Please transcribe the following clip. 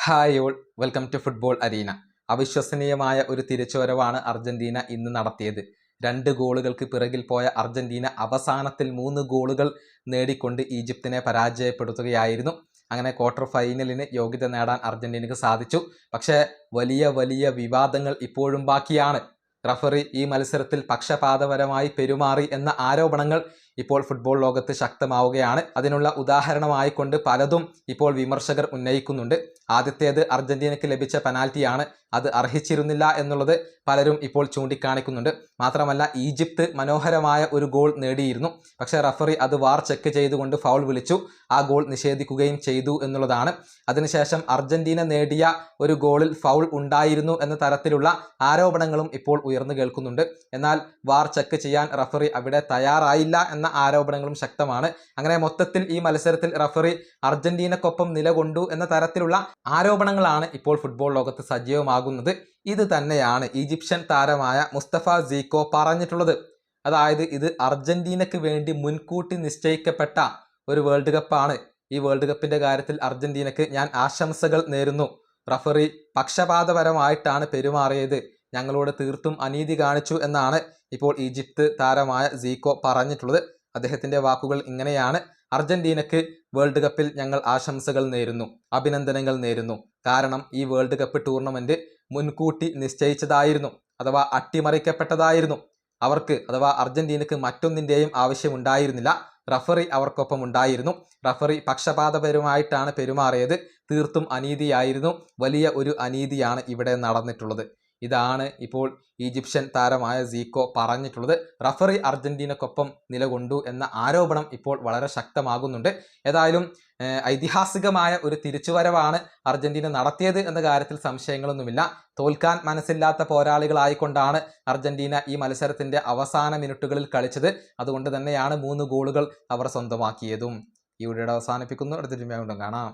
Hi all, welcome to football arena. അവിശ്വസനീയമായ ഒരു തിരിച്ചുവരവാണ് Argentina ഇന്ന് നടത്തിയത്. 2 ഗോളുകൾക്ക് പിറകിൽ പോയ അർജന്റീന അവസാനത്തിൽ 3 ഗോളുകൾ നേടിക്കൊണ്ട് ഈജിപ്തിനെ പരാജയപ്പെടുത്തുകയായിരുന്നു. അങ്ങനെ ക്വാർട്ടർ ഫൈനലിന് യോഗ്യത നേടാൻ അർജന്റീനക്ക് സാധിച്ചു. പക്ഷേ വലിയ വിവാദങ്ങൾ ഇപ്പോഴും ബാക്കിയാണ്. റഫറി ഈ മത്സരത്തിൽ പക്ഷപാതപരമായി പെരുമാറി എന്ന ആരോപണങ്ങൾ ഇപ്പോൾ ഫുട്ബോൾ ലോകത്ത് ശക്തമാവുകയാണ്. അതിനുള്ള ഉദാഹരണമായിക്കൊണ്ട് പലതും ഇപ്പോൾ വിമർശകർ ഉന്നയിക്കുന്നുണ്ട്. ആദ്യത്തേത് അർജന്റീനയ്ക്ക് ലഭിച്ച പെനാൽറ്റിയാണ്. അത് അർഹിച്ചിരുന്നില്ല എന്നുള്ളത് പലരും ഇപ്പോൾ ചൂണ്ടിക്കാണിക്കുന്നുണ്ട്. മാത്രമല്ല, ഈജിപ്ത് മനോഹരമായ ഒരു ഗോൾ നേടിയിരുന്നു. പക്ഷേ റഫറി അത് വാർ ചെക്ക് ചെയ്തുകൊണ്ട് ഫൗൾ വിളിച്ചു. ആ ഗോൾ നിഷേധിക്കുകയും ചെയ്തു എന്നുള്ളതാണ്. അതിനുശേഷം അർജന്റീന നേടിയ ഒരു ഗോളിൽ ഫൗൾ ഉണ്ടായിരുന്നു എന്ന തരത്തിലുള്ള ആരോപണങ്ങളും ഇപ്പോൾ ഉയർന്നു കേൾക്കുന്നുണ്ട്. എന്നാൽ വാർ ചെക്ക് ചെയ്യാൻ റഫറി അവിടെ തയ്യാറായില്ല എന്ന ആരോപണങ്ങളും ശക്തമാണ്. അങ്ങനെ മൊത്തത്തിൽ ഈ മത്സരത്തിൽ റഫറി അർജന്റീനക്കൊപ്പം നിലകൊണ്ടു എന്ന തരത്തിലുള്ള ആരോപണങ്ങളാണ് ഇപ്പോൾ ഫുട്ബോൾ ലോകത്ത് സജീവമാകുന്നത്. ഇത് തന്നെയാണ് ഈജിപ്ഷ്യൻ താരമായ മുസ്തഫ സീക്കോ പറഞ്ഞിട്ടുള്ളത്. അതായത് ഇത് അർജന്റീനക്ക് വേണ്ടി മുൻകൂട്ടി നിശ്ചയിക്കപ്പെട്ട ഒരു വേൾഡ് കപ്പാണ്. ഈ വേൾഡ് കപ്പിന്റെ കാര്യത്തിൽ അർജന്റീനക്ക് ഞാൻ ആശംസകൾ നേരുന്നു. റഫറി പക്ഷപാതപരമായിട്ടാണ് പെരുമാറിയത്, ഞങ്ങളോട് തീർത്തും അനീതി കാണിച്ചു എന്നാണ് ഇപ്പോൾ ഈജിപ്ത് താരമായ സീക്കോ പറഞ്ഞിട്ടുള്ളത്. അദ്ദേഹത്തിന്റെ വാക്കുകൾ ഇങ്ങനെയാണ്: അർജന്റീനക്ക് വേൾഡ് കപ്പിൽ ഞങ്ങൾ ആശംസകൾ നേരുന്നു, അഭിനന്ദനങ്ങൾ നേരുന്നു. കാരണം ഈ വേൾഡ് കപ്പ് ടൂർണമെന്റ് മുൻകൂട്ടി നിശ്ചയിച്ചതായിരുന്നു, അഥവാ അട്ടിമറിക്കപ്പെട്ടതായിരുന്നു. അവർക്ക് അഥവാ അർജന്റീനക്ക് മറ്റൊന്നിൻ്റെയും ആവശ്യമുണ്ടായിരുന്നില്ല. റഫറി അവർക്കൊപ്പം ഉണ്ടായിരുന്നു. റഫറി പക്ഷപാതപരമായിട്ടാണ് പെരുമാറിയത്. തീർത്തും അനീതിയായിരുന്നു. വലിയ ഒരു അനീതിയാണ് ഇവിടെ നടന്നിട്ടുള്ളത്. ഇതാണ് ഇപ്പോൾ ഈജിപ്ഷ്യൻ താരമായ സീക്കോ പറഞ്ഞിട്ടുള്ളത്. റഫറി അർജന്റീനക്കൊപ്പം നിലകൊണ്ടു എന്ന ആരോപണം ഇപ്പോൾ വളരെ ശക്തമാകുന്നുണ്ട്. ഏതായാലും ഐതിഹാസികമായ ഒരു തിരിച്ചുവരവാണ് അർജന്റീന നടത്തിയത് എന്ന കാര്യത്തിൽ സംശയങ്ങളൊന്നുമില്ല. തോൽക്കാൻ മനസ്സില്ലാത്ത പോരാളികളായിക്കൊണ്ടാണ് അർജന്റീന ഈ മത്സരത്തിന്റെ അവസാന മിനിറ്റുകളിൽ കളിച്ചത്. അതുകൊണ്ട് തന്നെയാണ് 3 ഗോളുകൾ അവർ സ്വന്തമാക്കിയതും. ഈ വീഡിയോ അവസാനിപ്പിക്കുന്നു. അടുത്ത വീഡിയോയിൽ കാണാം.